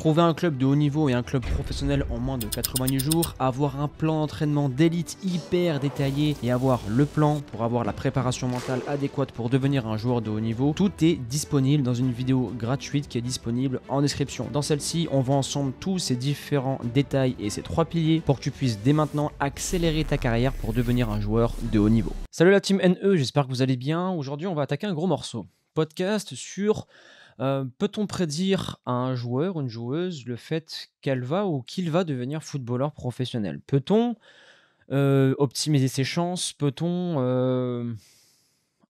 Trouver un club de haut niveau et un club professionnel en moins de 90 jours, avoir un plan d'entraînement d'élite hyper détaillé et avoir le plan pour avoir la préparation mentale adéquate pour devenir un joueur de haut niveau, tout est disponible dans une vidéo gratuite qui est disponible en description. Dans celle-ci, on voit ensemble tous ces différents détails et ces 3 piliers pour que tu puisses dès maintenant accélérer ta carrière pour devenir un joueur de haut niveau. Salut la team NE, j'espère que vous allez bien. Aujourd'hui, on va attaquer un gros morceau. Podcast sur peut-on prédire à un joueur, une joueuse, le fait qu'elle va ou qu'il va devenir footballeur professionnel? Peut-on optimiser ses chances? Peut-on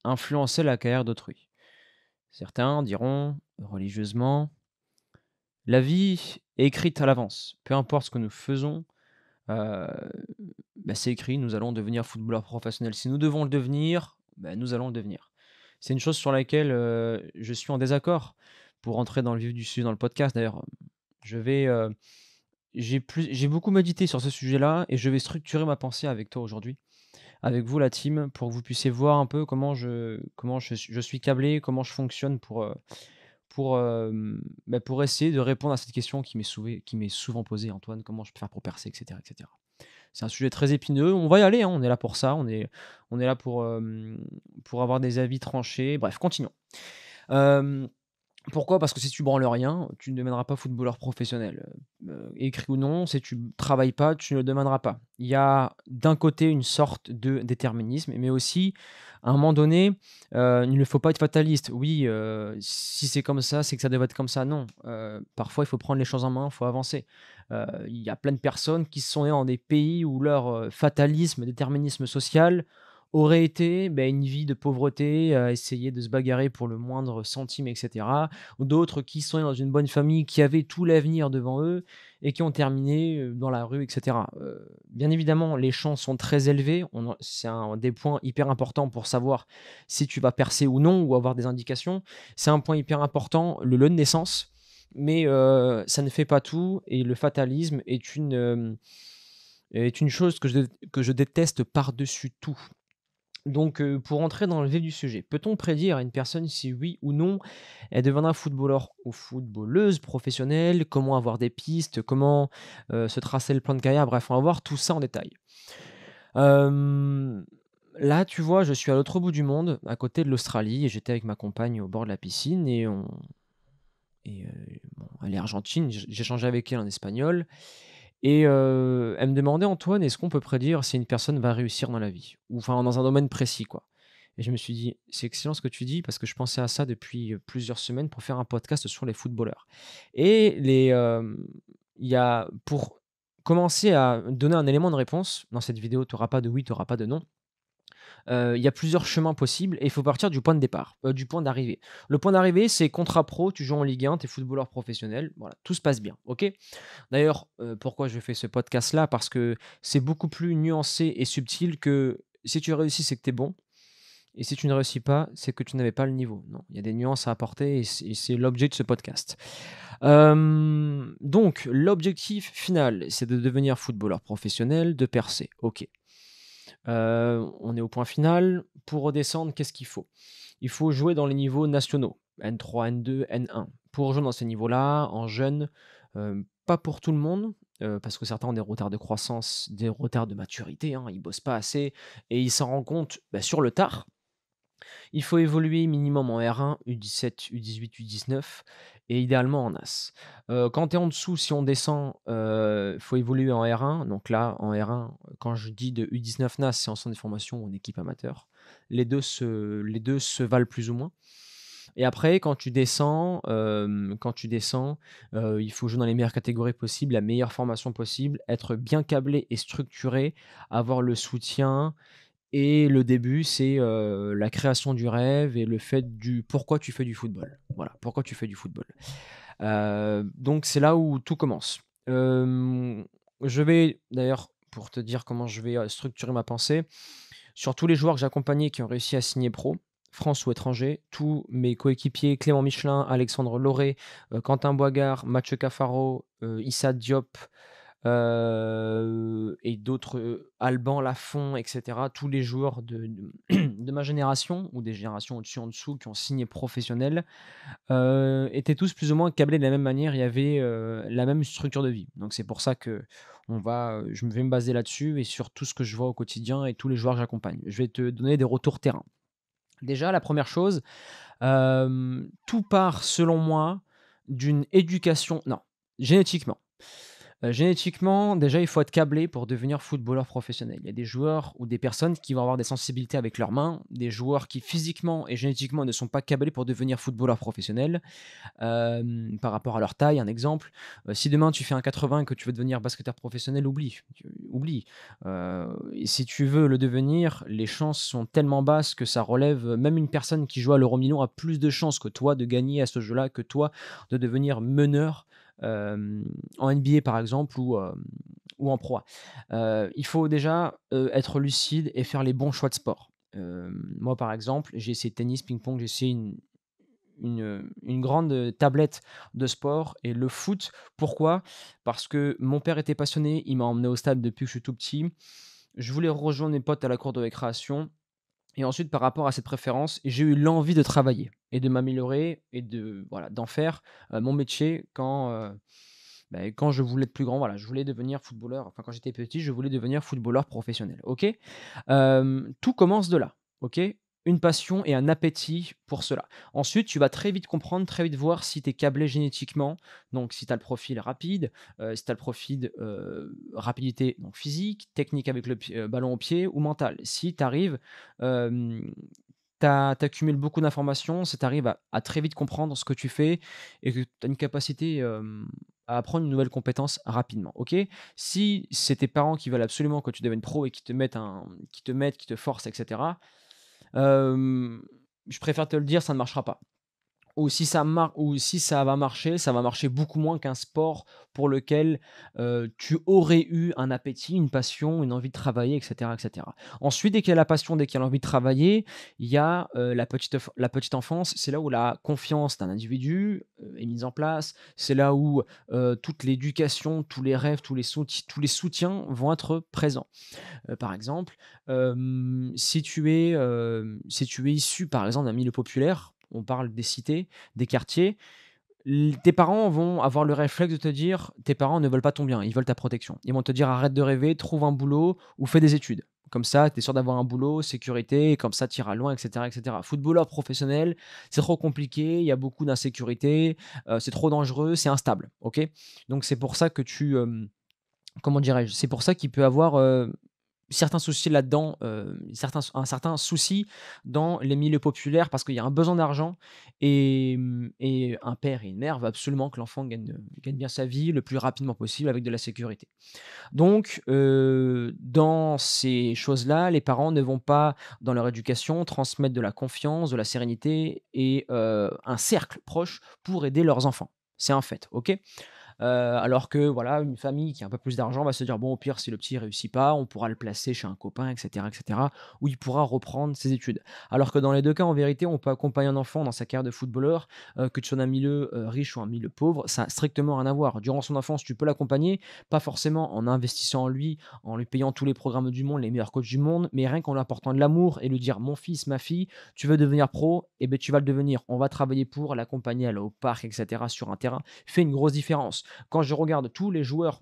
influencer la carrière d'autrui? Certains diront religieusement, la vie est écrite à l'avance. Peu importe ce que nous faisons, euh, c'est écrit, nous allons devenir footballeur professionnel. Si nous devons le devenir, nous allons le devenir. C'est une chose sur laquelle je suis en désaccord. Pour entrer dans le vif du sujet dans le podcast, d'ailleurs, je vais, j'ai beaucoup médité sur ce sujet-là et je vais structurer ma pensée avec toi aujourd'hui, avec vous la team, pour que vous puissiez voir un peu comment je suis câblé, comment je fonctionne pour essayer de répondre à cette question qui m'est souvent posée, Antoine, comment je peux faire pour percer, etc., etc. C'est un sujet très épineux. On va y aller, hein, on est là pour ça. On est là pour avoir des avis tranchés. Bref, continuons. Euh, Pourquoi? Parce que si tu branles rien, tu ne deviendras pas footballeur professionnel. Écrit ou non, si tu ne travailles pas, tu ne le deviendras pas. Il y a d'un côté une sorte de déterminisme, mais aussi, à un moment donné, il ne faut pas être fataliste. Oui, si c'est comme ça, c'est que ça devrait être comme ça. Non, parfois il faut prendre les choses en main, il faut avancer. Il y a plein de personnes qui sont nées dans des pays où leur fatalisme, déterminisme social aurait été une vie de pauvreté, à essayer de se bagarrer pour le moindre centime, etc. Ou d'autres qui sont nés dans une bonne famille, qui avaient tout l'avenir devant eux et qui ont terminé dans la rue, etc. Bien évidemment, les chances sont très élevées. C'est un des points hyper importants pour savoir si tu vas percer ou non, ou avoir des indications. C'est un point hyper important, le lieu de naissance. Mais ça ne fait pas tout, et le fatalisme est une chose que je déteste par-dessus tout. Donc, pour entrer dans le vif du sujet, peut-on prédire à une personne si oui ou non elle deviendra footballeur ou footballeuse professionnelle? Comment avoir des pistes? Comment se tracer le plan de carrière? Bref, on va voir tout ça en détail. Hem, Là, tu vois, je suis à l'autre bout du monde, à côté de l'Australie, et j'étais avec ma compagne au bord de la piscine, bon, elle est argentine, j'échangeais avec elle en espagnol, et elle me demandait: «Antoine, est-ce qu'on peut prédire si une personne va réussir dans la vie?» Ou enfin dans un domaine précis, quoi. Et je me suis dit: «C'est excellent ce que tu dis», parce que je pensais à ça depuis, plusieurs semaines pour faire un podcast sur les footballeurs. Et il y a pour commencer à donner un élément de réponse, dans cette vidéo, tu auras pas de oui, tu auras pas de non. Il y a plusieurs chemins possibles et il faut partir du point de départ, du point d'arrivée. Le point d'arrivée, c'est contrat pro, tu joues en Ligue 1, tu es footballeur professionnel, voilà, tout se passe bien, OK? D'ailleurs, pourquoi je fais ce podcast-là? Parce que c'est beaucoup plus nuancé et subtil que si tu réussis, c'est que tu es bon, et si tu ne réussis pas, c'est que tu n'avais pas le niveau. Non, il y a des nuances à apporter, et c'est l'objet de ce podcast. Donc l'objectif final, c'est de devenir footballeur professionnel, de percer, OK. On est au point final. Pour redescendre, qu'est-ce qu'il faut? Il faut jouer dans les niveaux nationaux, N3, N2, N1. Pour rejoindre dans ces niveaux-là, en jeune, pas pour tout le monde, parce que certains ont des retards de croissance, des retards de maturité, hein, ils bossent pas assez et ils s'en rendent compte, sur le tard. Il faut évoluer minimum en R1, U17, U18, U19 et idéalement en AS. Quand tu es en dessous, si on descend, faut évoluer en R1. Donc là, en R1, quand je dis de U19 NAS, c'est en centre de formation ou en équipe amateur. Les deux se valent plus ou moins. Et après, quand tu descends, il faut jouer dans les meilleures catégories possibles, la meilleure formation possible, être bien câblé et structuré, avoir le soutien, et le début, c'est, la création du rêve et le fait du pourquoi tu fais du football. Voilà, pourquoi tu fais du football. Donc c'est là où tout commence. Je vais d'ailleurs, pour te dire comment je vais, structurer ma pensée, sur tous les joueurs que j'ai accompagnés qui ont réussi à signer pro, France ou étranger, tous mes coéquipiers Clément Michelin, Alexandre Lauré, Quentin Boigard, Mathieu Cafaro, Issa Diop, et d'autres, Alban Lafont et cetera, tous les joueurs de ma génération ou des générations au-dessus, en dessous qui ont signé professionnel, étaient tous plus ou moins câblés de la même manière. Il y avait, la même structure de vie. Donc c'est pour ça que je vais me baser là-dessus et sur tout ce que je vois au quotidien et tous les joueurs que j'accompagne. Je vais te donner des retours terrain. Déjà, la première chose, tout part selon moi d'une éducation non, génétiquement. Génétiquement, déjà, il faut être câblé pour devenir footballeur professionnel. Il y a des joueurs ou des personnes qui vont avoir des sensibilités avec leurs mains, des joueurs qui physiquement et génétiquement ne sont pas câblés pour devenir footballeur professionnel. Par rapport à leur taille, un exemple, si demain tu fais un 80 et que tu veux devenir basketteur professionnel, oublie. Et si tu veux le devenir, les chances sont tellement basses que ça relève, même une personne qui joue à l'euro million a plus de chances que toi de gagner à ce jeu-là, que toi de devenir meneur, en NBA par exemple ou en pro A. Il faut déjà, être lucide et faire les bons choix de sport. Moi par exemple, j'ai essayé tennis, ping-pong, j'ai essayé une grande, tablette de sport et le foot. Pourquoi? Parce que mon père était passionné, il m'a emmené au stade depuis que je suis tout petit. Je voulais rejoindre mes potes à la cour de récréation et ensuite par rapport à cette préférence, j'ai eu l'envie de travailler et de m'améliorer et d'en faire, mon métier quand je voulais être plus grand. Voilà, je voulais devenir footballeur, enfin quand j'étais petit, je voulais devenir footballeur professionnel, OK? Tout commence de là, OK? Une passion et un appétit pour cela. Ensuite, tu vas très vite comprendre, très vite voir si tu es câblé génétiquement, donc si tu as le profil rapide, si tu as le profil, rapidité donc physique, technique avec le ballon au pied ou mental. Si tu arrives, tu accumules beaucoup d'informations, si tu arrives à très vite comprendre ce que tu fais et que tu as une capacité, à apprendre une nouvelle compétence rapidement, OK? Si c'est tes parents qui veulent absolument que tu deviennes pro et qui te forcent et cetera, hem, je préfère te le dire, ça ne marchera pas. Ou si ça va marcher beaucoup moins qu'un sport pour lequel, tu aurais eu un appétit, une passion, une envie de travailler et cetera et cetera. Ensuite, dès qu'il y a la passion, dès qu'il y a l'envie de travailler, il y a, la petite enfance. C'est là où la confiance d'un individu, est mise en place. C'est là où, toute l'éducation, tous les rêves, tous les soutiens vont être présents. Par exemple, si tu es issu, par exemple, d'un milieu populaire, on parle des cités, des quartiers, tes parents vont avoir le réflexe de te dire tes parents ne veulent pas ton bien, ils veulent ta protection. Ils vont te dire: «Arrête de rêver, trouve un boulot ou fais des études». Comme ça, tu es sûr d'avoir un boulot, sécurité, et comme ça tu iras loin et cetera et cetera. Footballeur professionnel, c'est trop compliqué, il y a beaucoup d'insécurité, c'est trop dangereux, c'est instable, OK? Donc c'est pour ça que comment dirais-je? C'est pour ça qu'il peut avoir, certains soucis là-dedans, un certain souci dans les milieux populaires parce qu'il y a un besoin d'argent et un père et une mère veulent absolument que l'enfant gagne bien sa vie le plus rapidement possible avec de la sécurité. Donc dans ces choses-là, les parents ne vont pas, dans leur éducation, transmettre de la confiance, de la sérénité et un cercle proche pour aider leurs enfants. C'est un fait, OK? Alors que voilà, une famille qui a un peu plus d'argent va se dire: «Bon, au pire, si le petit réussit pas, on pourra le placer chez un copain et cetera, où il pourra reprendre ses études». Alors que dans les 2 cas, en vérité, on peut accompagner un enfant dans sa carrière de footballeur, que tu sois d'un milieu, riche ou un milieu pauvre, ça a strictement rien à voir. Durant son enfance, tu peux l'accompagner, pas forcément en investissant en lui payant tous les programmes du monde, les meilleurs coachs du monde, mais rien qu'en lui apportant de l'amour et lui dire: «Mon fils, ma fille, tu veux devenir pro? Eh beh, tu vas le devenir. On va travailler pour l'accompagner, aller au parc et cetera, sur un terrain». Fait une grosse différence. Quand je regarde tous les joueurs,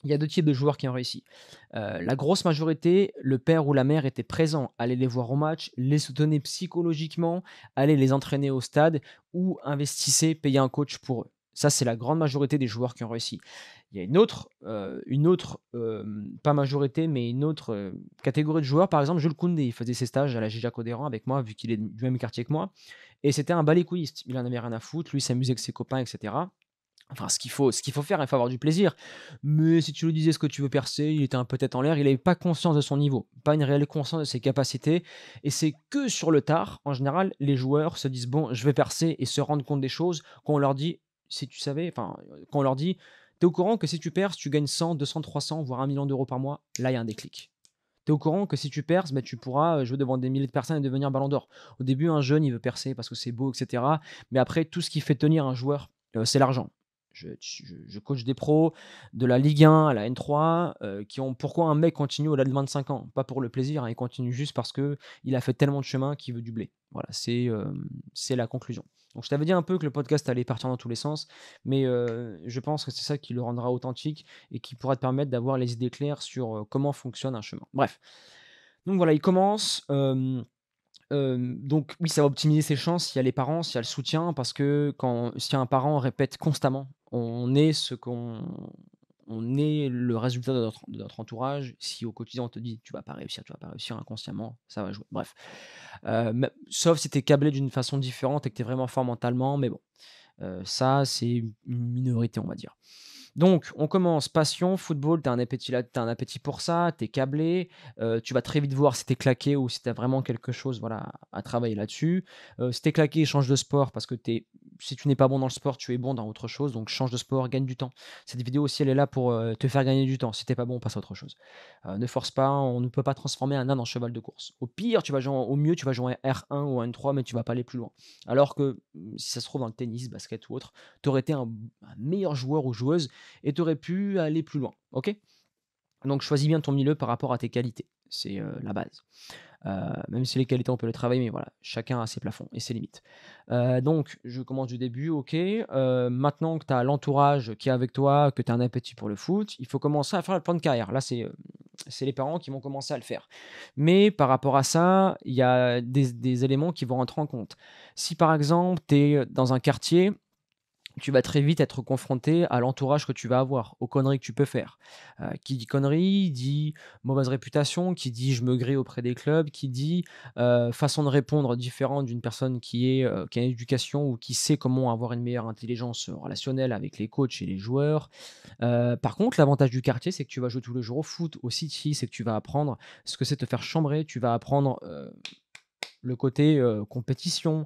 il y a 2 types de joueurs qui ont réussi. La grosse majorité, le père ou la mère était présent, allait les voir au match, les soutenait psychologiquement, allait les entraîner au stade ou investissait, payait un coach pour eux. Ça, c'est la grande majorité des joueurs qui ont réussi. Il y a pas majorité, mais une autre, catégorie de joueurs, par exemple Jules Koundé, il faisait ses stages à la Gignac Odéran avec moi, vu qu'il est du même quartier que moi et c'était un balai-couilliste. Il en avait rien à foutre, lui, il s'amusait avec ses copains et cetera. Enfin, ce qu'il faut faire, il faut avoir du plaisir. Mais si tu lui disais ce que tu veux percer, il était un peu tête en l'air, il avait pas conscience de son niveau, pas une réelle conscience de ses capacités et c'est que sur le tard, en général, les joueurs se disent: «Bon, je vais percer» et se rendent compte des choses quand on leur dit: «Si tu savais» enfin, quand on leur dit: «Tu es au courant que si tu perces, tu gagnes 100, 200, 300, voire 1 million d'euros par mois?» Là, il y a un déclic. Tu es au courant que si tu perces, bah, tu pourras, jouer devant des milliers de personnes et devenir ballon d'or. Au début, un jeune, il veut percer parce que c'est beau et cetera, mais après tout ce qui fait tenir un joueur, c'est l'argent. Je coach des pros de la Ligue 1 à la N3, qui ont pourquoi un mec continue au-delà de 25 ans? Pas pour le plaisir, hein, il continue juste parce qu'il a fait tellement de chemin qu'il veut du blé. Voilà, c'est la conclusion. Donc je t'avais dit un peu que le podcast allait partir dans tous les sens, mais je pense que c'est ça qui le rendra authentique et qui pourra te permettre d'avoir les idées claires sur, comment fonctionne un chemin. Bref, donc voilà, il commence, donc oui, ça va optimiser ses chances s'il y a les parents, s'il y a le soutien parce que si un parent répète constamment, on est le résultat de notre entourage. Si au quotidien on te dit: tu vas pas réussir», inconsciemment, ça va jouer. Bref, mê sauf si tu es câblé d'une façon différente et que tu es vraiment fort mentalement, mais bon, ça c'est une minorité, on va dire. Donc, on commence passion, football, tu as un appétit là, tu un appétit pour ça, tu es câblé, tu vas très vite voir si tu es claqué ou si tu as vraiment quelque chose, voilà, à travailler là-dessus. Si tu es claqué, change de sport parce que si tu n'es pas bon dans le sport, tu es bon dans autre chose, donc change de sport, gagne du temps. Cette vidéo aussi, elle est là pour, te faire gagner du temps. Si tu pas bon, passe à autre chose. Ne force pas, on ne peut pas transformer un âne en cheval de course. Au mieux, tu vas jouer un R1 ou un N3, mais tu vas pas aller plus loin. Alors que, si ça se trouve dans le tennis, basket ou autre, tu aurais été un meilleur joueur ou joueuse et tu aurais pu aller plus loin. OK? Donc choisis bien ton milieu par rapport à tes qualités. C'est, la base. Même si les qualités, on peut les travailler, mais voilà, chacun a ses plafonds et ses limites. Donc je commence du début, OK. Maintenant que tu as l'entourage qui est avec toi, que tu as un appétit pour le foot, il faut commencer à faire le plan de carrière. Là, c'est les parents qui vont commencer à le faire. Mais par rapport à ça, il y a des éléments qui vont rentrer en compte. Si par exemple, tu es dans un quartier, tu vas très vite être confronté à l'entourage que tu vas avoir, aux conneries que tu peux faire. Qui dit conneries, dit mauvaise réputation, qui dit je me grille auprès des clubs, qui dit façon de répondre différente d'une personne qui a une éducation ou qui sait comment avoir une meilleure intelligence relationnelle avec les coachs et les joueurs. Par contre, l'avantage du quartier, c'est que tu vas jouer tous les jours au foot, au City, c'est que tu vas apprendre ce que c'est te faire chambrer, tu vas apprendre le côté, compétition,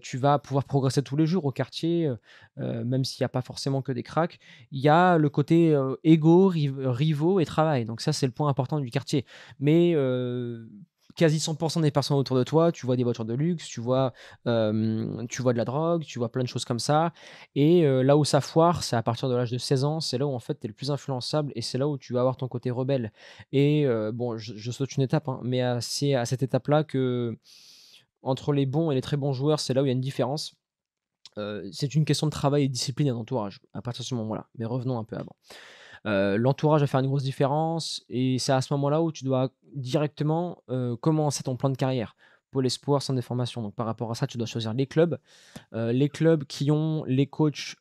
tu vas pouvoir progresser tous les jours au quartier, même s'il y a pas forcément que des cracks. Il y a le côté, ego, rivaux et travail. Donc ça, c'est le point important du quartier. Mais, quasi 100 des personnes autour de toi, tu vois des voitures de luxe, tu vois de la drogue, tu vois plein de choses comme ça et là où ça foire, c'est à partir de l'âge de 16 ans. C'est là où en fait tu es le plus influençable et c'est là où tu vas avoir ton côté rebelle et bon, je saute une étape, hein, mais c'est à cette étape-là que entre les bons et les très bons joueurs, c'est là où il y a une différence. C'est une question de travail et de discipline et d'entourage, à partir de ce moment-là. Mais revenons un peu avant. L'entourage va faire une grosse différence et c'est à ce moment-là où tu dois directement, commencer ton plan de carrière. Pôle espoir, centre de formation. Donc par rapport à ça, tu dois choisir les clubs qui ont les coachs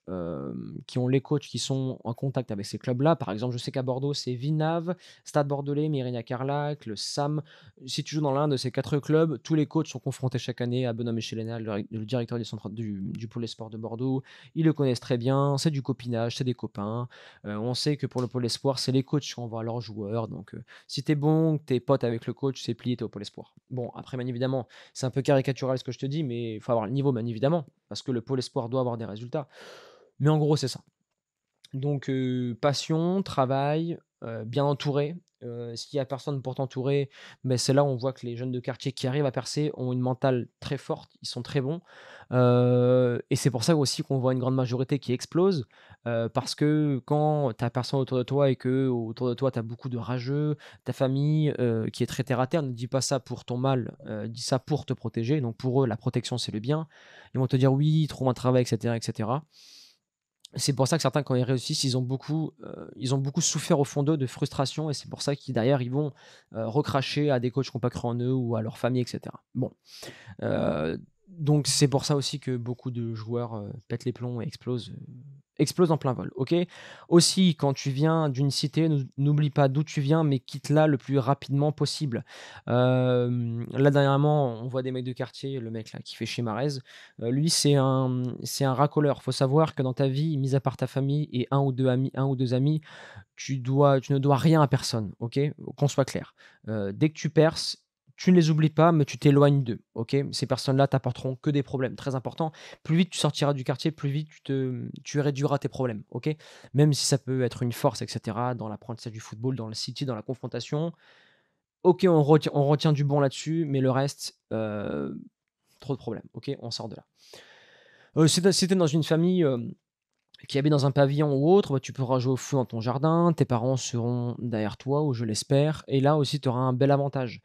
qui sont en contact avec ces clubs-là. Par exemple, je sais qu'à Bordeaux, c'est Villeneuve, Stade Bordelais, Mérignac-Carlac, le SAM. Si tu joues dans l'un de ces 4 clubs, tous les coachs sont confrontés chaque année à Benoît Michelenal, le directeur du pôle espoir de Bordeaux. Ils le connaissent très bien, c'est du copinage, c'est des copains. On sait que pour le pôle espoir, c'est les coachs qui envoient leurs joueurs. Donc, si tu es bon, que tu es pote avec le coach, c'est plié, tu es au pôle espoir. Bon, après, bien évidemment, c'est un peu caricatural ce que je te dis, mais il faut avoir le niveau, bien évidemment, parce que le pôle espoir doit avoir des résultats. Mais en gros, c'est ça. Donc, passion, travail, bien entouré. S'il y a personne pour t'entourer, beh, c'est là où on voit que les jeunes de quartier qui arrivent à percer ont une mentale très forte, ils sont très bons. Et c'est pour ça aussi qu'on voit une grande majorité qui explose, parce que quand tu as personne autour de toi et que autour de toi, tu as beaucoup de rageux, ta famille, qui est très terre à terre, ne dis pas ça pour ton mal, dis ça pour te protéger. Donc pour eux, la protection, c'est le bien. Ils vont te dire: «Oui, trouve un travail» et cetera et cetera. C'est pour ça que certains, quand ils réussissent, ils ont beaucoup souffert au fond d'eux de frustration et c'est pour ça qu'ils derrière, ils vont, recracher à des coachs qui ont pas cru en eux ou à leur famille et cetera. Bon, donc c'est pour ça aussi que beaucoup de joueurs, pètent les plombs et explosent en plein vol, OK? Aussi, quand tu viens d'une cité, n'oublie pas d'où tu viens, mais quitte-la le plus rapidement possible. Là, dernièrement, on voit des mecs de quartier, le mec là qui fait chez Marez, lui, c'est un racoleur. Faut savoir que dans ta vie, mis à part ta famille et un ou 2 amis, tu ne dois rien à personne, OK? Qu'on soit clair. Dès que tu perces, tu ne les oublies pas, mais tu t'éloignes d'eux, OK? Ces personnes-là t'apporteront que des problèmes, très important. Plus vite tu sortiras du quartier, plus vite tu réduiras tes problèmes, OK? Même si ça peut être une force et cetera, dans l'apprentissage du football, dans le city, dans la confrontation. OK, on retient du bon là-dessus, mais le reste, trop de problèmes, OK? On sort de là. Si tu dans une famille, qui habitent dans un pavillon ou autre, bah, tu pourras jouer au feu dans ton jardin, tes parents seront derrière toi ou je l'espère et là aussi tu auras un bel avantage.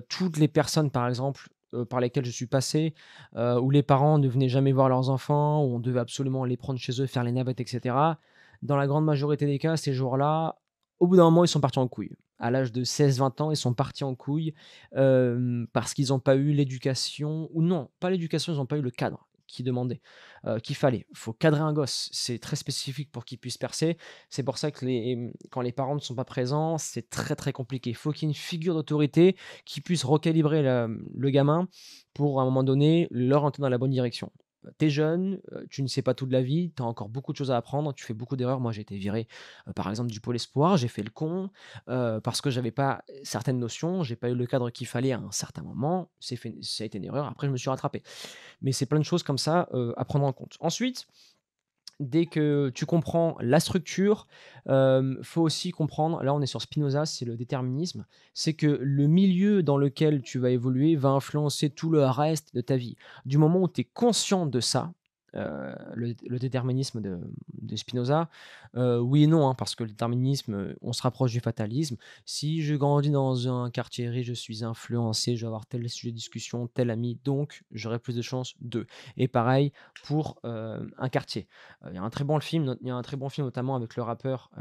Toutes les personnes par exemple, par lesquelles je suis passé, où les parents ne venaient jamais voir leurs enfants, où on devait absolument les prendre chez eux, faire les navettes et cetera. Dans la grande majorité des cas, ces jours-là, au bout d'un moment, ils sont partis en couille. À l'âge de 16-20 ans, ils sont partis en couille, parce qu'ils ont pas eu l'éducation ou non, pas l'éducation, ils ont pas eu le cadre qu'ils demandaient qu'il fallait. Il faut cadrer un gosse, c'est très spécifique pour qu'il puisse percer. C'est pour ça que quand les parents ne sont pas présents, c'est très, très compliqué. Il faut qu'il y ait une figure d'autorité qui puisse recalibrer le gamin pour, à un moment donné, l'orienter dans la bonne direction. Tu es jeune, tu ne sais pas tout de la vie, tu as encore beaucoup de choses à apprendre, tu fais beaucoup d'erreurs. Moi, j'ai été viré, par exemple, du pôle espoir, j'ai fait le con, parce que j'avais pas certaines notions, j'ai pas eu le cadre qu'il fallait à un certain moment. Ça a été une erreur, après je me suis rattrapé. Mais c'est plein de choses comme ça, à prendre en compte. Ensuite, dès que tu comprends la structure, faut aussi comprendre, là on est sur Spinoza, c'est le déterminisme, c'est que le milieu dans lequel tu vas évoluer va influencer tout le reste de ta vie. Du moment où tu es conscient de ça, le déterminisme de Spinoza, oui et non, hein, parce que le déterminisme, on se rapproche du fatalisme. Si je grandis dans un quartier riche, je suis influencé, je vais avoir tel sujet de discussion, tel ami, donc j'aurai plus de chances de. Et pareil pour, un quartier. Il y a un très bon film notamment avec le rappeur,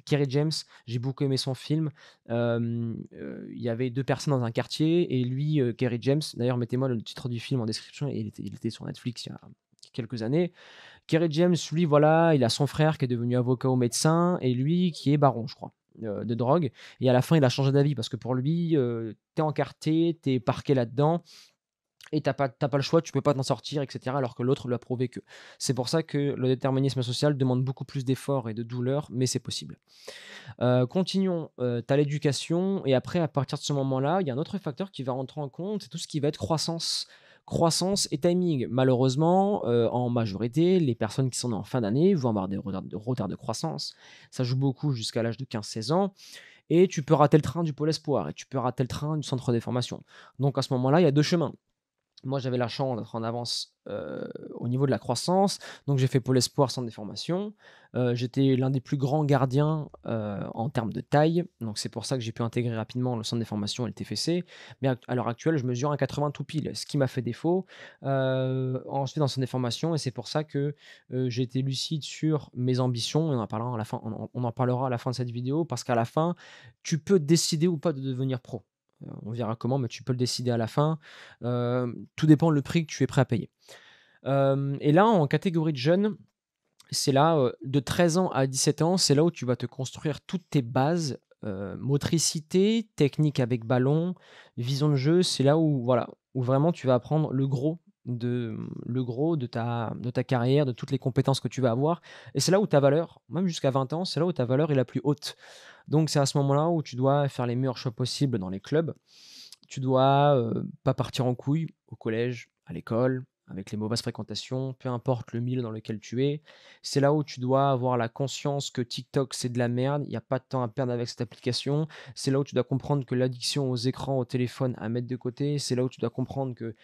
Kerry James. J'ai beaucoup aimé son film. Il y avait 2 personnes dans un quartier et lui, Kerry James d'ailleurs mettez-moi le titre du film en description, il était sur Netflix il y a quelques années. Kerry James, lui, voilà, il a son frère qui est devenu avocat ou médecin et lui qui est baron, je crois, de drogue et à la fin, il a changé d'avis parce que pour lui, tu es encarté, tu es parqué là-dedans et t'as pas le choix, tu peux pas t'en sortir, et cetera, alors que l'autre lui a prouvé que. C'est pour ça que le déterminisme social demande beaucoup plus d'efforts et de douleur, mais c'est possible. Continuons, tu as l'éducation et après à partir de ce moment-là, il y a un autre facteur qui va rentrer en compte, c'est tout ce qui va être croissance et timing. Malheureusement, en majorité, les personnes qui sont nées en fin d'année vont avoir des retards de croissance. Ça joue beaucoup jusqu'à l'âge de 15-16 ans et tu peux rater le train du pôle espoir et tu peux rater le train du centre des formations. Donc à ce moment-là, il y a 2 chemins. Moi, j'avais la chance d'être en avance, au niveau de la croissance, donc j'ai fait pôle espoir, centre des formations. J'étais l'un des plus grands gardiens, en termes de taille, donc c'est pour ça que j'ai pu intégrer rapidement le centre des formations et le TFC. Mais à l'heure actuelle, je mesure 1,80 tout pile, ce qui m'a fait défaut, ensuite dans le centre des formations et c'est pour ça que, j'ai été lucide sur mes ambitions et on en parlera à la fin de cette vidéo parce qu'à la fin, tu peux décider ou pas de devenir pro. On verra comment, mais tu peux le décider à la fin. Tout dépend le prix que tu es prêt à payer. Et là, en catégorie de jeunes, c'est là, de 13 ans à 17 ans, c'est là où tu vas te construire toutes tes bases, motricité, technique avec ballon, vision de jeu. C'est là où voilà, où vraiment tu vas apprendre le gros de ta carrière, de toutes les compétences que tu vas avoir et c'est là où ta valeur, même jusqu'à 20 ans, c'est là où ta valeur est la plus haute. Donc c'est à ce moment-là où tu dois faire les meilleurs choix possibles dans les clubs. Tu dois, pas partir en couille au collège, à l'école, avec les mauvaises fréquentations, peu importe le milieu dans lequel tu es. C'est là où tu dois avoir la conscience que TikTok, c'est de la merde, il y a pas de temps à perdre avec cette application. C'est là où tu dois comprendre que l'addiction aux écrans, au téléphone, à mettre de côté. C'est là où tu dois comprendre que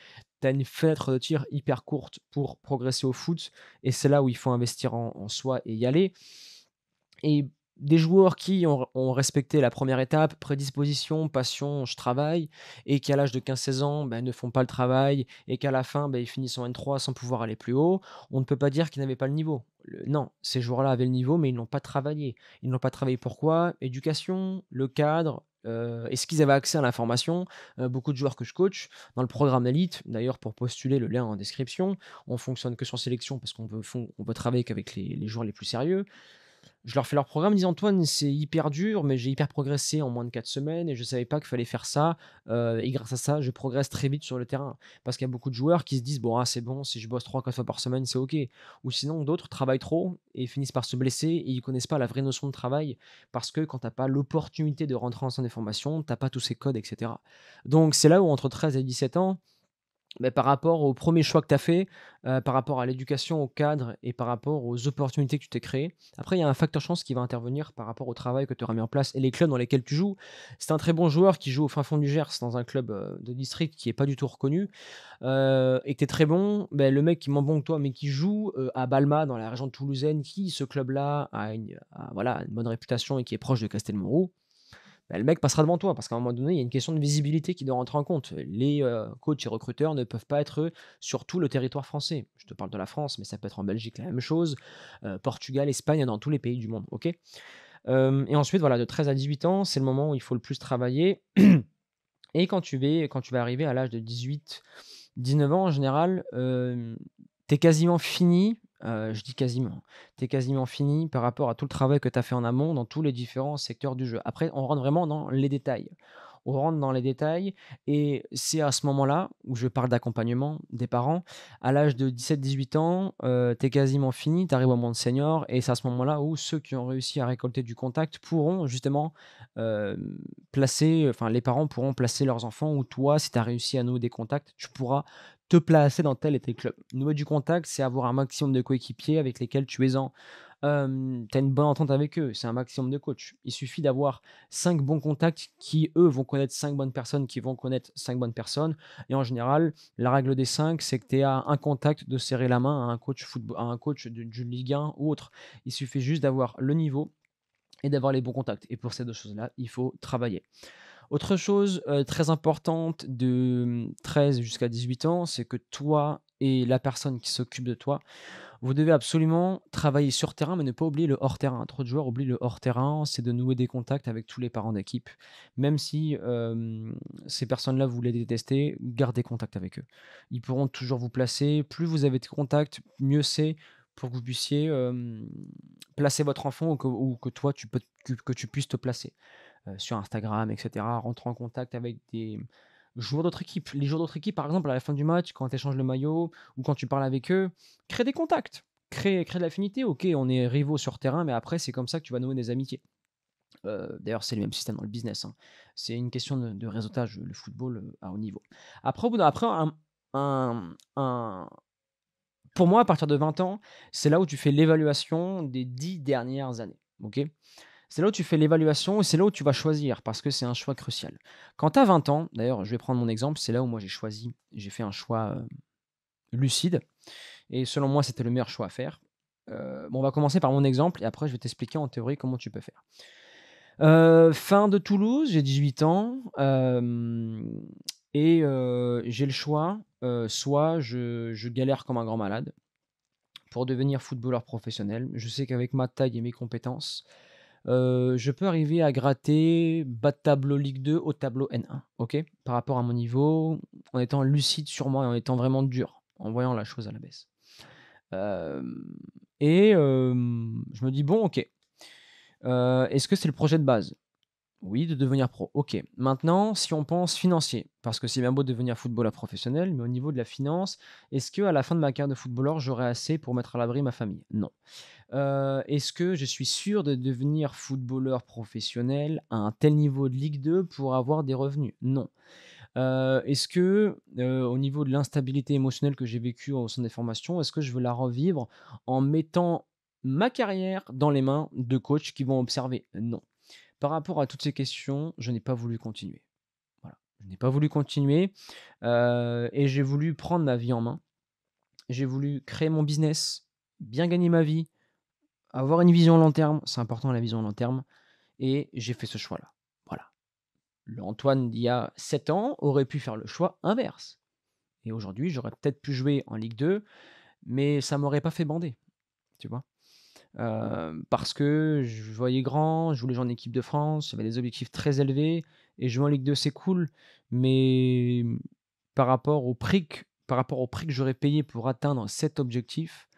tu as une fenêtre de tir hyper courte pour progresser au foot et c'est là où il faut investir en soi et y aller. Et des joueurs qui ont respecté la première étape, prédisposition, passion, je travaille et qui à l'âge de 15-16 ans, ne font pas le travail et qu'à la fin, ils finissent en N3 sans pouvoir aller plus haut, on ne peut pas dire qu'ils n'avaient pas le niveau. Non, ces joueurs-là avaient le niveau, mais ils n'ont pas travaillé. Ils n'ont pas travaillé pourquoi? Éducation, le cadre, est-ce qu'ils avaient accès à l'information? Beaucoup de joueurs que je coach dans le programme Elite, d'ailleurs pour postuler, le lien en description, on fonctionne que sur sélection parce qu'on veut travailler qu'avec les joueurs les plus sérieux. Je leur fais leur programme, ils disent: «Antoine, c'est hyper dur, mais j'ai hyper progressé en moins de 4 semaines et je savais pas qu'il fallait faire ça, et grâce à ça, je progresse très vite sur le terrain». Parce qu'il y a beaucoup de joueurs qui se disent: «Bon, ah, c'est bon, si je bosse 3-4 fois par semaine, c'est OK». Ou sinon d'autres travaillent trop et finissent par se blesser et ils connaissent pas la vraie notion de travail parce que quand tu as pas l'opportunité de rentrer en centre de formation, tu as pas tous ces codes et cetera. Donc c'est là où entre 13 et 17 ans, Mais par rapport au premier choix que tu as fait, par rapport à l'éducation, au cadre et par rapport aux opportunités que tu t'es créées. Après, il y a un facteur chance qui va intervenir par rapport au travail que tu auras mis en place et les clubs dans lesquels tu joues. C'est un très bon joueur qui joue au fin fond du Gers dans un club, de district qui est pas du tout reconnu, et que tu es très bon, beh, le mec qui est moins bon que toi, mais qui joue, à Balma dans la région toulousaine, qui ce club-là a voilà, une bonne réputation et qui est proche de Castelmourou, bah, le mec passera devant toi parce qu'à un moment donné, il y a une question de visibilité qui doit rentrer en compte. Les, coachs et recruteurs ne peuvent pas être, sur tout le territoire français. Je te parle de la France, mais ça peut être en Belgique la même chose, Portugal, Espagne, dans tous les pays du monde, OK? Et ensuite, voilà, de 13 à 18 ans, c'est le moment où il faut le plus travailler et quand tu vas arriver à l'âge de 18-19 ans en général, tu es quasiment fini, je dis quasiment, tu es quasiment fini par rapport à tout le travail que tu as fait en amont dans tous les différents secteurs du jeu. Après, on rentre vraiment dans les détails. On rentre dans les détails et c'est à ce moment-là où je parle d'accompagnement des parents. À l'âge de 17-18 ans, tu es quasiment fini, tu arrives au monde senior et c'est à ce moment-là où ceux qui ont réussi à récolter du contact pourront justement, placer enfin les parents pourront placer leurs enfants ou toi, si tu as réussi à nouer des contacts, tu pourras te placer dans tel et tel club. Nouer du contact, c'est avoir un maximum de coéquipiers avec lesquels tu as une bonne entente avec eux, c'est un maximum de coachs. Il suffit d'avoir 5 bons contacts qui, eux, vont connaître 5 bonnes personnes qui vont connaître 5 bonnes personnes et en général, la règle des 5, c'est que tu es à un contact de serrer la main à un coach de Ligue 1 ou autre. Il suffit juste d'avoir le niveau et d'avoir les bons contacts et pour ces 2 choses-là, il faut travailler. Autre chose, très importante de, 13 jusqu'à 18 ans, c'est que toi et la personne qui s'occupe de toi, vous devez absolument travailler sur terrain, mais ne pas oublier le hors terrain. Trop de joueurs oublient le hors terrain, c'est de nouer des contacts avec tous les parents d'équipe. Même si, ces personnes-là, vous les détestez, gardez contact avec eux. Ils pourront toujours vous placer. Plus vous avez de contacts, mieux c'est pour que vous puissiez, placer votre enfant ou que toi que tu puisses te placer sur Instagram, et cetera. Rentrer en contact avec des joueurs d'autres équipes. Les joueurs d'autres équipes, par exemple, à la fin du match, quand tu échanges le maillot ou quand tu parles avec eux, crée des contacts, crée de l'affinité. OK, on est rivaux sur terrain, mais après, c'est comme ça que tu vas nouer des amitiés. D'ailleurs, c'est le même système dans le business, hein. C'est une question de réseautage, le football, à haut niveau. Après, au bout d'un après un pour moi, à partir de 20 ans, c'est là où tu fais l'évaluation des 10 dernières années, OK? C'est là où tu fais l'évaluation et c'est là où tu vas choisir parce que c'est un choix crucial. Quand tu as 20 ans, d'ailleurs, je vais prendre mon exemple, c'est là où moi j'ai fait un choix, lucide et selon moi, c'était le meilleur choix à faire. Bon, on va commencer par mon exemple et après je vais t'expliquer en théorie comment tu peux faire. Fin de Toulouse, j'ai 18 ans, et j'ai le choix, soit je galère comme un grand malade pour devenir footballeur professionnel. Je sais qu'avec ma taille et mes compétences, je peux arriver à gratter bas de tableau Ligue 2, haut de tableau N1, OK? Par rapport à mon niveau, en étant lucide sur moi et en étant vraiment dur, en voyant la chose à la baisse. Hem je me dis: «Bon, OK, est-ce que c'est le projet de base?» Oui, de devenir pro. OK. Maintenant, si on pense financier, parce que c'est bien beau de devenir footballeur professionnel, mais au niveau de la finance, est-ce que à la fin de ma carrière de footballeur, j'aurai assez pour mettre à l'abri ma famille? Non. Est-ce que je suis sûr de devenir footballeur professionnel à un tel niveau de Ligue 2 pour avoir des revenus? Non. Est-ce que, au niveau de l'instabilité émotionnelle que j'ai vécue au sein des formations, est-ce que je veux la revivre en mettant ma carrière dans les mains de coachs qui vont observer? Non. Par rapport à toutes ces questions, je n'ai pas voulu continuer. Voilà. Je n'ai pas voulu continuer, et j'ai voulu prendre ma vie en main. J'ai voulu créer mon business, bien gagner ma vie, avoir une vision long terme, c'est important la vision long terme et j'ai fait ce choix-là. Voilà. Le Antoine d'il y a 7 ans aurait pu faire le choix inverse et aujourd'hui, j'aurais peut-être pu jouer en Ligue 2, mais ça m'aurait pas fait bander, tu vois? Parce que je voyais grand, je voulais jouer en équipe de France, j'avais des objectifs très élevés et jouer en Ligue 2, c'est cool, mais par rapport au prix que j'aurais payé pour atteindre cet objectif,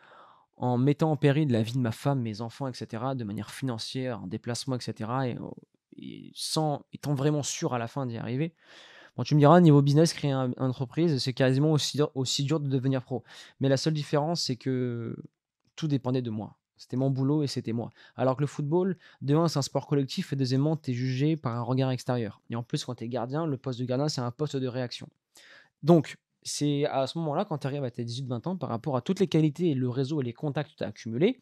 en mettant en péril la vie de ma femme, mes enfants et cetera, de manière financière, en déplacement et cetera et sans étant vraiment sûr à la fin d'y arriver. Bon, tu me diras niveau business, créer une entreprise, c'est quasiment aussi dur de devenir pro. Mais la seule différence, c'est que tout dépendait de moi. C'était mon boulot et c'était moi. Alors que le football, de 1, c'est un sport collectif et deuxièmement, tu es jugé par un regard extérieur. Et en plus, quand tu es gardien, le poste de gardien, c'est un poste de réaction. Donc, c'est à ce moment-là, quand tu arrives à tes 18-20 ans, par rapport à toutes les qualités et le réseau et les contacts que tu as accumulés,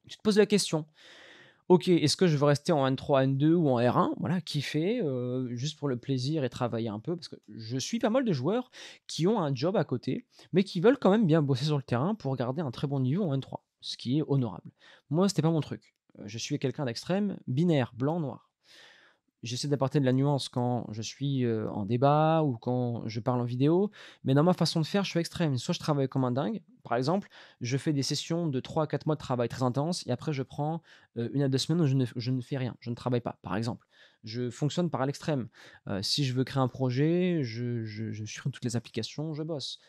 tu te poses la question: «OK, est-ce que je veux rester en N3, N2 ou en R1?» Voilà, kiffer, juste pour le plaisir et travailler un peu parce que je suis pas mal de joueurs qui ont un job à côté, mais qui veulent quand même bien bosser sur le terrain pour garder un très bon niveau en N3, ce qui est honorable. Moi, c'était pas mon truc. Je suis quelqu'un d'extrême, binaire, blanc, noir. J'essaie d'apporter de la nuance quand je suis, en débat ou quand je parle en vidéo, mais dans ma façon de faire, je suis extrême. Soit je travaille comme un dingue, par exemple, je fais des sessions de 3 à 4 mois de travail très intenses et après je prends, 1 à 2 semaines où je ne fais rien, je ne travaille pas, par exemple. Je fonctionne par à l'extrême. Si je veux créer un projet, je supprime toutes les applications, je bosse.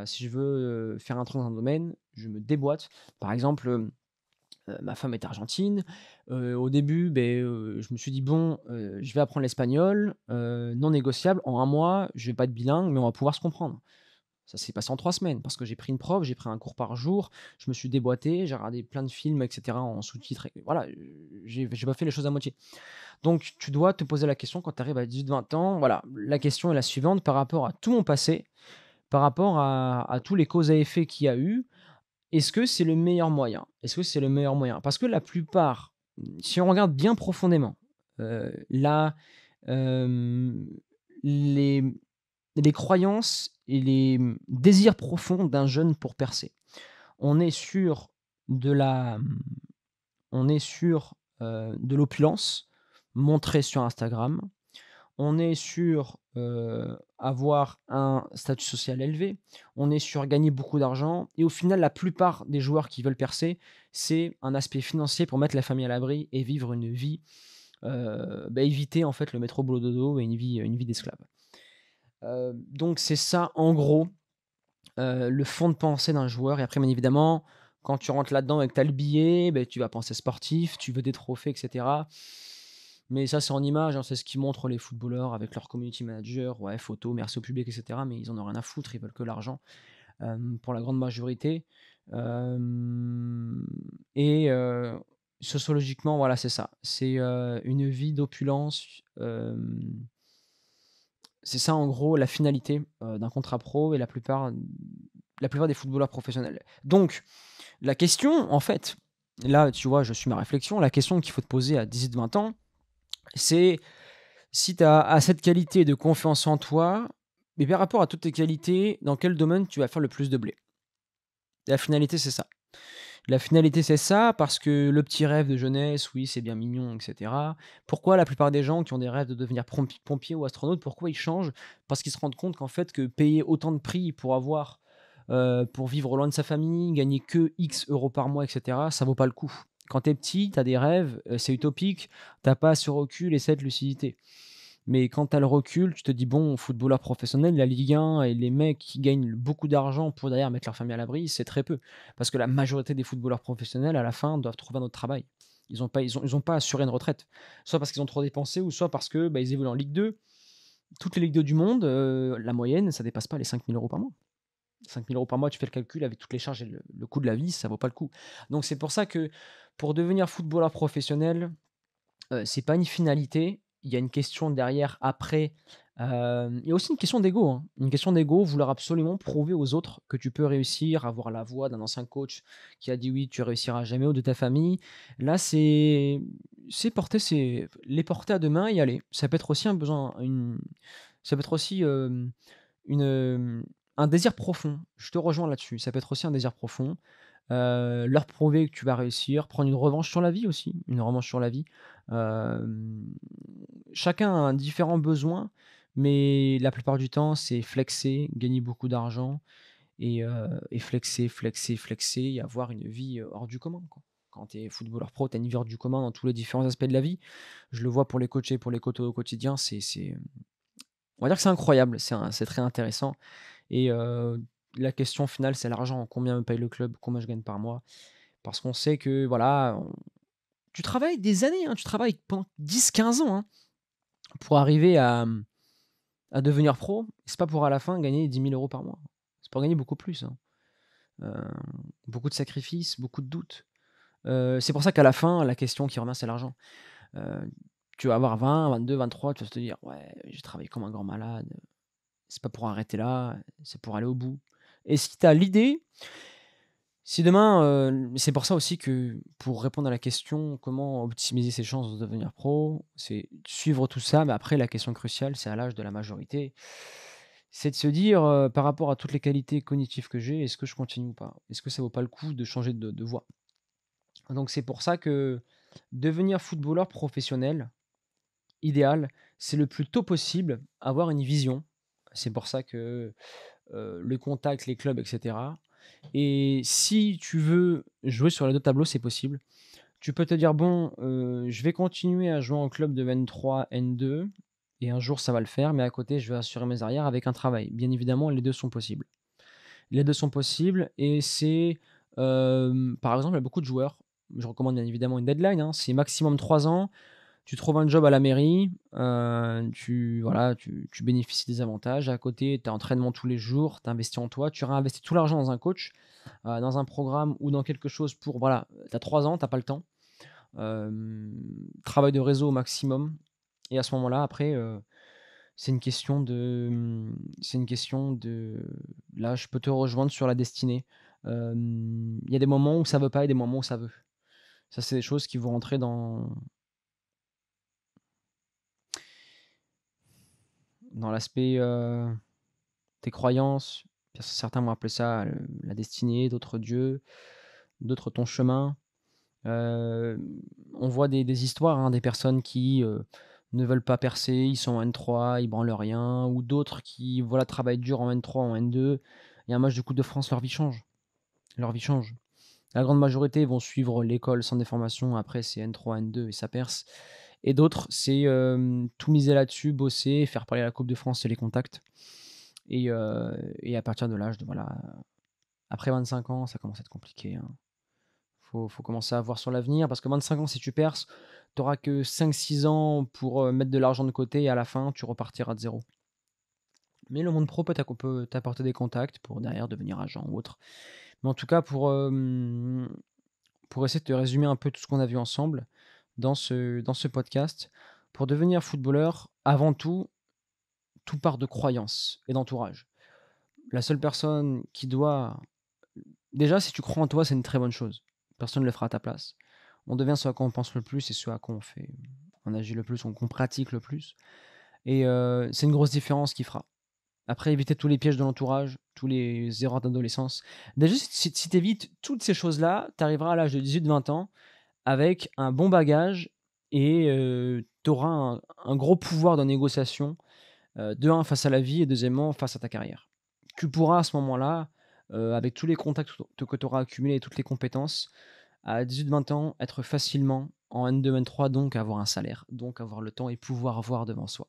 Si je veux, faire un truc dans un domaine, je me déboîte. Par exemple, ma femme est argentine. Au début, je me suis dit: «Bon, je vais apprendre l'espagnol, non négociable. En un mois, je vais pas être bilingue, mais on va pouvoir se comprendre». Ça s'est passé en 3 semaines parce que j'ai pris une prof, j'ai pris un cours par jour, je me suis déboîté, j'ai regardé plein de films et cetera en sous-titres et voilà, j'ai pas fait les choses à moitié. Donc tu dois te poser la question quand tu arrives à 18-20 ans, voilà, la question est la suivante par rapport à tout mon passé, par rapport à tous les causes à effets qu'il y a eu, est-ce que c'est le meilleur moyen? Est-ce que c'est le meilleur moyen? Parce que la plupart, si on regarde bien profondément, la hem, les les croyances et les, désirs profonds d'un jeune pour percer. On est sur de la, on est sur, de l'opulence montrée sur Instagram. On est sur, avoir un statut social élevé, on est sur gagner beaucoup d'argent et au final, la plupart des joueurs qui veulent percer, c'est un aspect financier pour mettre la famille à l'abri et vivre une vie, éviter en fait le métro boulot dodo et une vie d'esclave. Donc c'est ça en gros, le fond de pensée d'un joueur et après bien évidemment, quand tu rentres là-dedans et que tu as le billet, tu vas penser sportif, tu veux des trophées et cetera. Mais ça, c'est en image, hein, c'est ce qu'ils montrent les footballeurs avec leur community manager. Ouais, photo, merci au public et cetera, mais ils en ont rien à foutre, ils veulent que l'argent, pour la grande majorité. Hem et sociologiquement, voilà, c'est ça. C'est, une vie d'opulence, c'est ça en gros la finalité, d'un contrat pro et la plupart des footballeurs professionnels. Donc la question en fait, là, tu vois, je suis ma réflexion, la question qu'il faut te poser à 18-20 ans, c'est si tu as cette qualité de confiance en toi, mais par rapport à toutes tes qualités, dans quel domaine tu vas faire le plus de blé? La finalité, c'est ça. La finalité, c'est ça parce que le petit rêve de jeunesse, oui, c'est bien mignon et cetera. Pourquoi la plupart des gens qui ont des rêves de devenir pompier ou astronaute, pourquoi ils changent? Parce qu'ils se rendent compte qu'en fait, que payer autant de prix pour avoir, pour vivre loin de sa famille, gagner que X euros par mois et cetera, ça vaut pas le coup. Quand tu es petit, tu as des rêves, c'est utopique, tu pas ce recul et cette lucidité. Mais quand tu as le recul, tu te dis: «Bon, footballeur professionnel, la Ligue 1 et les mecs qui gagnent beaucoup d'argent pour derrière mettre leur famille à l'abri, c'est très peu». Parce que la majorité des footballeurs professionnels, à la fin, doivent trouver un autre travail. Ils ont pas assuré une retraite. Soit parce qu'ils ont trop dépensé ou soit parce que, ils évoluent en Ligue 2. Toutes les Ligues 2 du monde, la moyenne, ça dépasse pas les 5 000 € par mois. 5 000 € par mois, tu fais le calcul avec toutes les charges et le coût de la vie, ça vaut pas le coup. Donc c'est pour ça que pour devenir footballeur professionnel, c'est pas une finalité, il y a une question derrière après, il y a aussi une question d'ego, hein. Une question d'ego, vouloir absolument prouver aux autres que tu peux réussir, avoir la voix d'un ancien coach qui a dit: «Oui, tu réussiras jamais» ou de ta famille. Là, c'est porter ses les porter à 2 mains et y aller. Ça peut être aussi un besoin une ça peut être aussi, une, un désir profond. Je te rejoins là-dessus. Ça peut être aussi un désir profond. Leur prouver que tu vas réussir, prendre une revanche sur la vie aussi, une revanche sur la vie. Hem, Chacun a un différent besoin, mais la plupart du temps, c'est flexer, gagner beaucoup d'argent et flexer, flexer, flexer et avoir une vie, hors du commun, quoi. Quand tu es footballeur pro, tu as une vie hors du commun dans tous les différents aspects de la vie. Je le vois pour les coachs et pour les coachs au quotidien, on va dire que c'est incroyable, c'est très intéressant et la question finale, c'est l'argent. Combien me paye le club? Combien je gagne par mois? Parce qu'on sait que voilà, tu travailles des années, hein, tu travailles pendant 10-15 ans, hein, pour arriver à devenir pro. C'est pas pour à la fin gagner 10 000 € par mois. C'est pour gagner beaucoup plus, hein. Heu, Beaucoup de sacrifices, beaucoup de doutes. C'est pour ça qu'à la fin, la question qui revient, c'est l'argent. Heu, Tu vas avoir 20-22-23, tu vas te dire: «Ouais, j'ai travaillé comme un grand malade». C'est pas pour arrêter là, c'est pour aller au bout. Et si tu as l'idée, si demain, c'est pour ça aussi que pour répondre à la question: «Comment optimiser ses chances de devenir pro?» c'est suivre tout ça, mais après la question cruciale, c'est à l'âge de la majorité. C'est de se dire, par rapport à toutes les qualités cognitives que j'ai, est-ce que je continue ou pas? Est-ce que ça vaut pas le coup de changer de voie? Donc c'est pour ça que devenir footballeur professionnel, idéal, c'est le plus tôt possible, avoir une vision. C'est pour ça que, le contact, les clubs et cetera. Et si tu veux jouer sur les 2 tableaux, c'est possible. Tu peux te dire: «Bon, je vais continuer à jouer en club de N3, N2 et un jour ça va le faire, mais à côté je vais assurer mes arrières avec un travail». Bien évidemment, les 2 sont possibles. Les 2 sont possibles et c'est, par exemple, il y a beaucoup de joueurs, je recommande bien évidemment une deadline, hein, c'est maximum 3 ans. Tu trouves un job à la mairie, tu voilà, tu bénéficies des avantages. À côté, tu as entraînement tous les jours, tu investis en toi, tu réinvestis tout l'argent dans un coach, dans un programme ou dans quelque chose pour voilà, tu as 3 ans, tu as pas le temps. Travail de réseau au maximum et à ce moment-là, après, c'est une question de, c'est une question de là, je peux te rejoindre sur la destinée. Il y a des moments où ça veut pas et des moments où ça veut. Ça, c'est des choses qui vont rentrer dans l'aspect, tes croyances. Certains vont appeler ça, la destinée, d'autres Dieu, d'autres ton chemin. Hem, on voit des histoires, hein, des personnes qui, ne veulent pas percer, ils sont en N3, ils branlent rien ou d'autres qui, voilà, travaillent dur en N3, en N2 et un match de Coupe de France, leur vie change. Leur vie change. La grande majorité vont suivre l'école sans déformation, après c'est N3, N2 et ça perce et d'autres, c'est, tout miser là-dessus, bosser, faire parler la Coupe de France et les contacts et à partir de l'âge de voilà, après 25 ans, ça commence à être compliqué, hein. Faut commencer à voir sur l'avenir parce que 25 ans, si tu perces, tu auras que 5-6 ans pour, mettre de l'argent de côté et à la fin, tu repartiras de zéro. Mais le monde pro peut t'apporter des contacts pour derrière devenir agent ou autre. Mais en tout cas, pour essayer de te résumer un peu tout ce qu'on a vu ensemble dans ce podcast, pour devenir footballeur, avant tout, tout part de croyances et d'entourage. La seule personne qui doit déjà, si tu crois en toi, c'est une très bonne chose. Personne ne le fera à ta place. On devient ce à quoi on pense le plus et ce à quoi on agit le plus, qu'on pratique le plus et c'est une grosse différence qui fera. Après, éviter tous les pièges de l'entourage, tous les erreurs d'adolescence. Déjà, si tu évites toutes ces choses-là, tu arriveras à l'âge de 18-20 ans avec un bon bagage et tu auras un gros pouvoir de négociation, de 1 face à la vie et deuxièmement face à ta carrière. Tu pourras à ce moment-là, avec tous les contacts que tu auras accumulés et toutes les compétences, à 18-20 ans, être facilement en N2, N3, donc avoir un salaire, donc avoir le temps et pouvoir voir devant soi.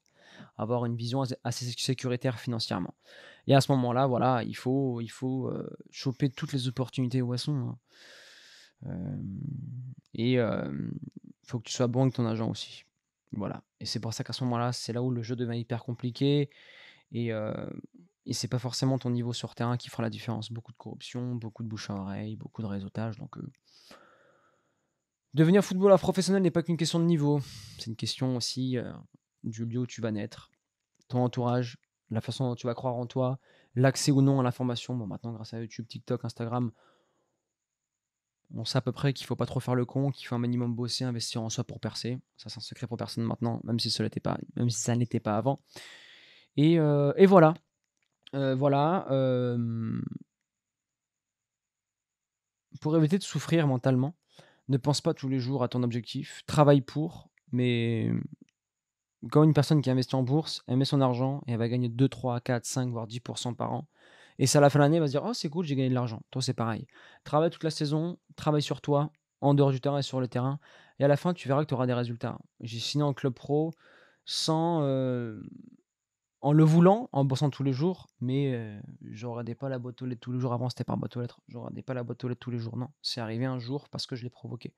Avoir une vision assez sécuritaire financièrement. Et à ce moment-là, voilà, il faut choper toutes les opportunités où elles sont, hein. Hem et il faut que tu sois bon avec ton agent aussi. Voilà et c'est pour ça qu'à ce moment-là, c'est là où le jeu devient hyper compliqué et c'est pas forcément ton niveau sur terrain qui fera la différence. Beaucoup de corruption, beaucoup de bouche à oreille, beaucoup de réseautage donc devenir footballeur professionnel n'est pas qu'une question de niveau. C'est une question aussi, du lieu où tu vas naître, ton entourage, la façon dont tu vas croire en toi, l'accès ou non à l'information. Bon maintenant grâce à YouTube, TikTok, Instagram, on sait à peu près qu'il faut pas trop faire le con, qu'il faut un minimum bosser, investir en soi pour percer. Ça, c'est un secret pour personne maintenant, même si ça n'était pas avant. Et voilà, voilà, pour éviter de souffrir mentalement, ne pense pas tous les jours à ton objectif, travaille pour, mais quand une personne qui investit en bourse, elle met son argent et elle va gagner 2, 3, 4, 5, voire 10 par an. Et c'est à la fin de l'année, elle va se dire: «Oh, c'est cool, j'ai gagné de l'argent». Toi, c'est pareil. Travaille toute la saison, travaille sur toi, en dehors du terrain et sur le terrain. Et à la fin, tu verras que tu auras des résultats. J'ai signé en club pro sans, en le voulant, en bossant tous les jours, mais je regardais pas la boîte aux lettres tous les jours. Avant, c'était par boîte aux lettres. Je regardais pas la boîte aux lettres tous les jours. Non, c'est arrivé un jour parce que je l'ai provoqué.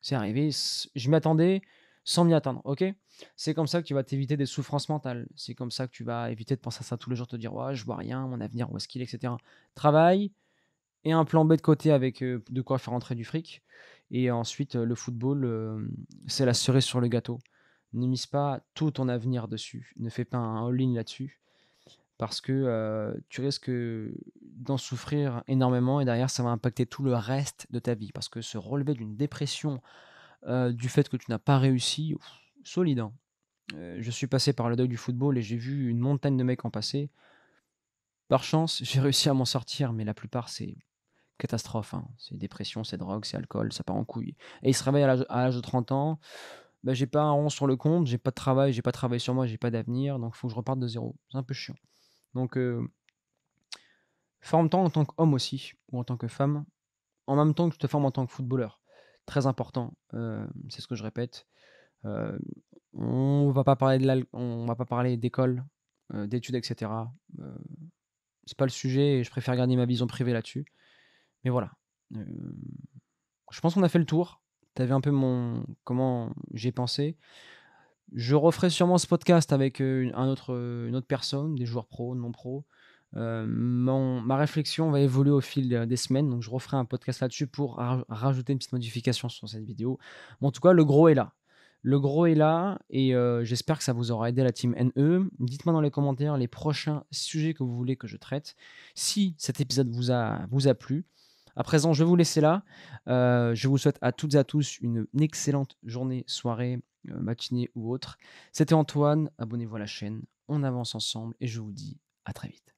C'est arrivé, je m'y attendais sans m'y attendre, OK? C'est comme ça que tu vas t'éviter des souffrances mentales. C'est comme ça que tu vas éviter de penser à ça tous les jours, te dire: «Ouais, je vois rien, mon avenir, où est-ce qu'il est?» et cetera. Travail et un plan B de côté avec, de quoi faire rentrer du fric et ensuite, le football, c'est la cerise sur le gâteau. Ne mise pas tout ton avenir dessus. Ne fais pas un all-in là-dessus. parce que, tu risques, d'en souffrir énormément et derrière ça va impacter tout le reste de ta vie. Parce que se relever d'une dépression, du fait que tu n'as pas réussi, ouf, solide, hein. Je suis passé par le deuil du football et j'ai vu une montagne de mecs en passer. Par chance, j'ai réussi à m'en sortir, mais la plupart, c'est catastrophe, hein. C'est dépression, c'est drogue, c'est alcool, ça part en couille et ils se réveillent à l'âge de 30 ans, bah, j'ai pas un rond sur le compte, j'ai pas de travail, j'ai pas travaillé sur moi, j'ai pas d'avenir, donc il faut que je reparte de zéro. C'est un peu chiant. Donc forme-toi en tant qu'homme aussi ou en tant que femme, en même temps que tu te formes en tant que footballeur. Très important, c'est ce que je répète. Heu, on va pas parler d'école, d'études et cetera. Heu, c'est pas le sujet et je préfère garder ma vision privée là-dessus. Mais voilà, hem, je pense qu'on a fait le tour. Tu avais un peu mon comment j'ai pensé. Je referai sûrement ce podcast avec, une autre personne, des joueurs pros, non pros. Mon ma réflexion va évoluer au fil, des semaines, donc je referai un podcast là-dessus pour rajouter une petite modification sur cette vidéo. Mais en tout cas, le gros est là. Le gros est là et j'espère que ça vous aura aidé la team NE. Dites-moi dans les commentaires les prochains sujets que vous voulez que je traite, si cet épisode vous a plu. À présent, je vais vous laisser là. Je vous souhaite à toutes et à tous une excellente journée, soirée, matinée ou autre. C'était Antoine, abonnez-vous à la chaîne, on avance ensemble et je vous dis à très vite.